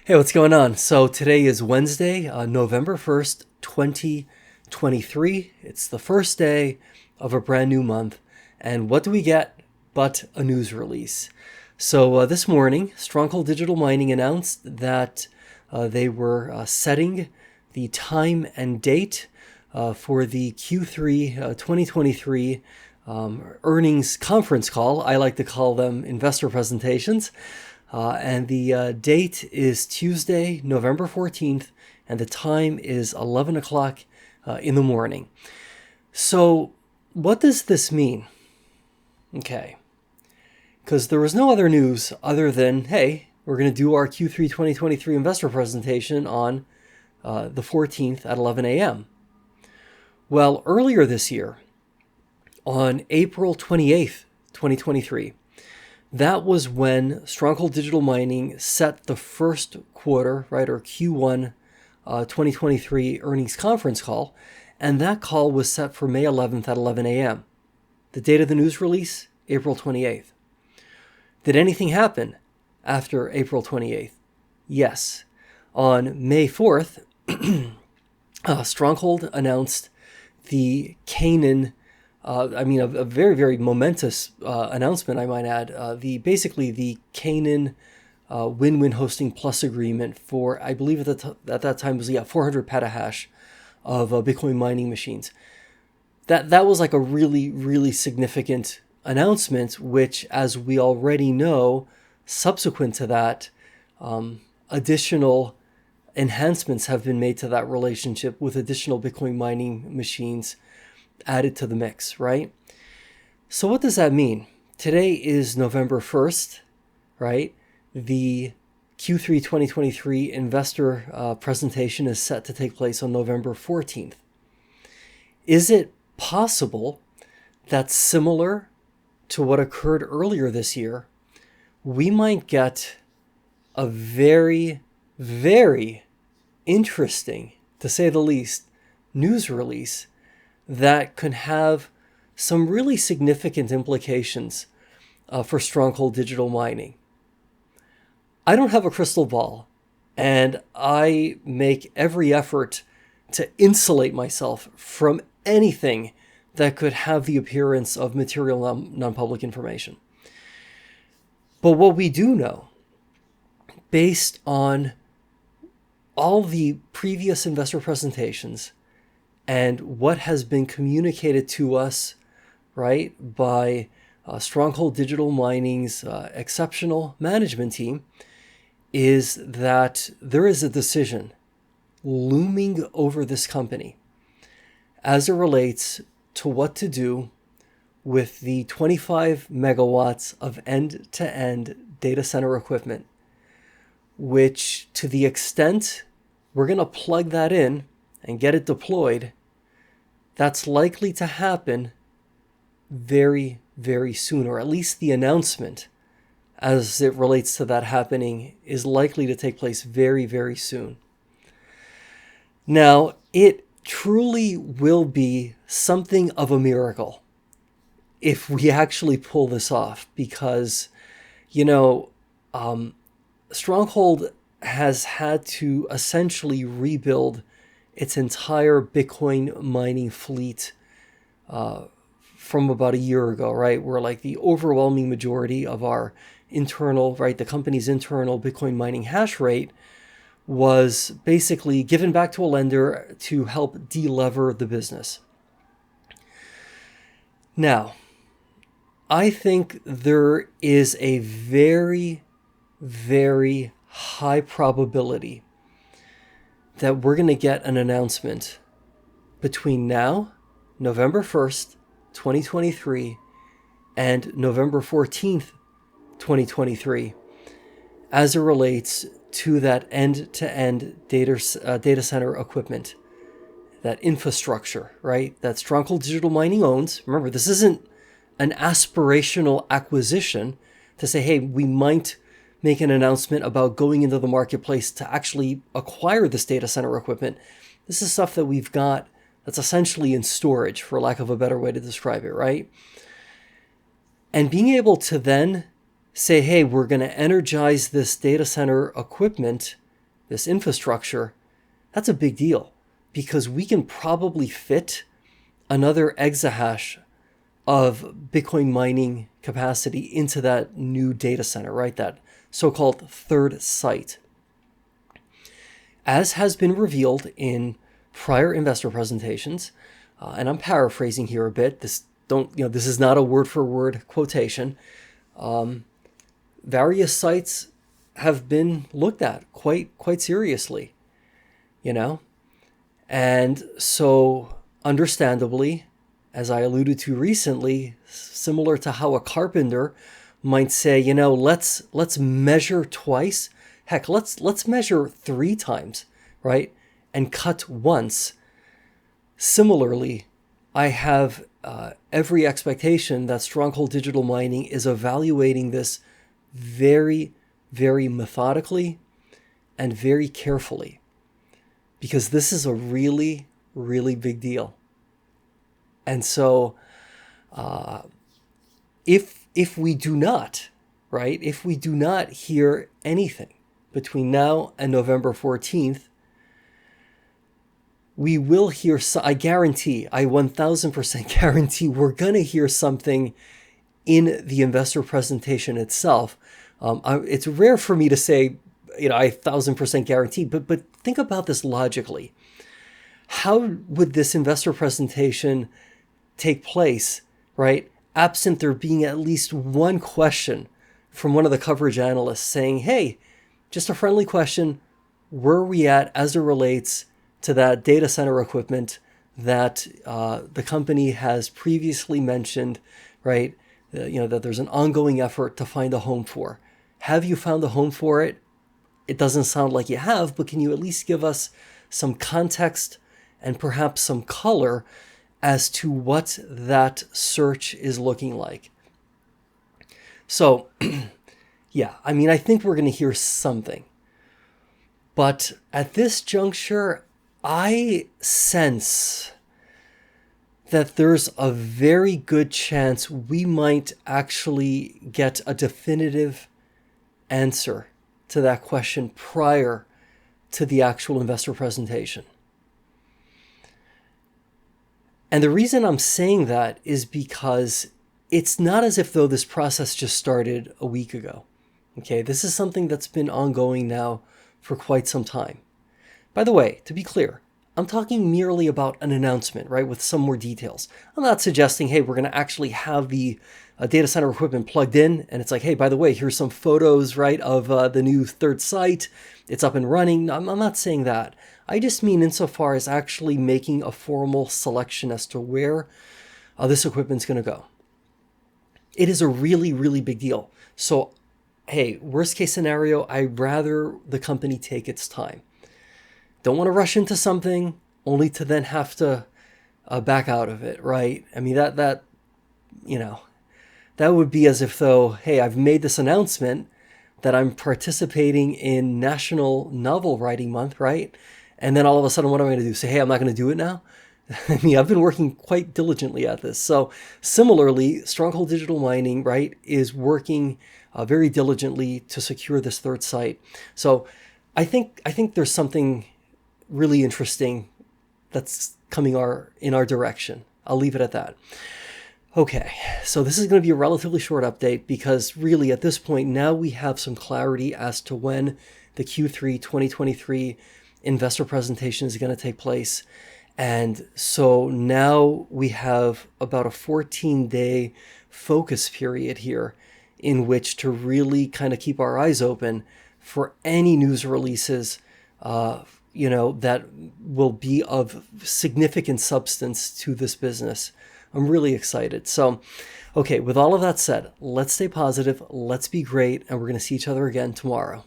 Hey, what's going on? So today is Wednesday, November 1st, 2023. It's the first day of a brand new month. And what do we get but a news release? So this morning, Stronghold Digital Mining announced that they were setting the time and date for the Q3 2023 earnings conference call. I like to call them investor presentations. And the date is Tuesday, November 14th, and the time is 11 o'clock in the morning. So what does this mean? Okay. Because there was no other news other than, hey, we're going to do our Q3 2023 investor presentation on the 14th at 11 a.m. Well, earlier this year, on April 28th, 2023, that was when Stronghold Digital Mining set the first quarter, right, or Q1 2023 earnings conference call, and that call was set for May 11th at 11 a.m. The date of the news release, April 28th. Did anything happen after April 28th? Yes. On May 4th, Stronghold announced the Canaan a very, very momentous announcement, I might add. Basically the Canaan Win-Win Hosting Plus agreement for, I believe at that time was 400 petahash of Bitcoin mining machines. That was like a really, really significant announcement, which, as we already know, subsequent to that, additional enhancements have been made to that relationship with additional Bitcoin mining machines added to the mix, right? So what does that mean? Today is November 1st, right? The Q3 2023 investor presentation is set to take place on November 14th. Is it possible that, similar to what occurred earlier this year, we might get a very, very interesting, to say the least, news release that could have some really significant implications for Stronghold Digital Mining? I don't have a crystal ball, and I make every effort to insulate myself from anything that could have the appearance of material non-public information. But what we do know, based on all the previous investor presentations and what has been communicated to us, right, by Stronghold Digital Mining's exceptional management team, is that there is a decision looming over this company as it relates to what to do with the 25 megawatts of end-to-end data center equipment, which, to the extent we're going to plug that in and get it deployed, that's likely to happen very, very soon, or at least the announcement as it relates to that happening is likely to take place very, very soon. Now, it truly will be something of a miracle if we actually pull this off, because, Stronghold has had to essentially rebuild its entire Bitcoin mining fleet from about a year ago, right? Where like the overwhelming majority of our internal, right, the company's internal Bitcoin mining hash rate was basically given back to a lender to help de-lever the business. Now, I think there is a very, very high probability that we're going to get an announcement between now, November 1st, 2023, and November 14th, 2023, as it relates to that end-to-end data center equipment, that infrastructure, right, that Stronghold Digital Mining owns. Remember, this isn't an aspirational acquisition to say, hey, we might make an announcement about going into the marketplace to actually acquire this data center equipment. This is stuff that we've got that's essentially in storage, for lack of a better way to describe it, right? And being able to then say, hey, we're going to energize this data center equipment this infrastructure, that's a big deal because we can probably fit another exahash of Bitcoin mining capacity into that new data center, right? That so-called third site. As has been revealed in prior investor presentations, and I'm paraphrasing here a bit. This is not a word-for-word quotation. Various sites have been looked at quite seriously, and so understandably, as I alluded to recently, similar to how a carpenter might say, let's measure twice. Heck, let's measure 3 times, right? And cut once. Similarly, I have every expectation that Stronghold Digital Mining is evaluating this very, very methodically and very carefully, because this is a really, really big deal. And so if we do not, right, if we do not hear anything between now and November 14th, we will hear, I 1000% guarantee we're going to hear something in the investor presentation itself. It's rare for me to say, I 1000% guarantee, but think about this logically. How would this investor presentation take place, right, absent there being at least one question from one of the coverage analysts saying, hey, just a friendly question, where are we at as it relates to that data center equipment that the company has previously mentioned, right? That there's an ongoing effort to find a home for. Have you found a home for it? It doesn't sound like you have, but can you at least give us some context and perhaps some color as to what that search is looking like? So, yeah, I think we're going to hear something. But at this juncture, I sense that there's a very good chance we might actually get a definitive answer to that question prior to the actual investor presentation. And the reason I'm saying that is because it's not as if though this process just started a week ago. Okay, this is something that's been ongoing now for quite some time. By the way, to be clear, I'm talking merely about an announcement, right, with some more details. I'm not suggesting, hey, we're going to actually have the data center equipment plugged in, and it's like, hey, by the way, here's some photos, right, of the new third site. It's up and running. I'm not saying that. I just mean insofar as actually making a formal selection as to where this equipment's going to go. It is a really, really big deal. So, hey, worst case scenario, I'd rather the company take its time. Don't want to rush into something only to then have to back out of it, right? That would be as if though, hey, I've made this announcement that I'm participating in National Novel Writing Month, right? And then all of a sudden, what am I going to do? Say, hey, I'm not going to do it now? I've been working quite diligently at this. So similarly, Stronghold Digital Mining, right, is working very diligently to secure this third site. So I think there's something really interesting that's coming in our direction. I'll leave it at that. Okay, so this is going to be a relatively short update because really at this point now we have some clarity as to when the Q3 2023 investor presentation is going to take place. And so now we have about a 14-day focus period here in which to really kind of keep our eyes open for any news releases that will be of significant substance to this business. I'm really excited. So, okay, with all of that said, let's stay positive, let's be great, and we're going to see each other again tomorrow.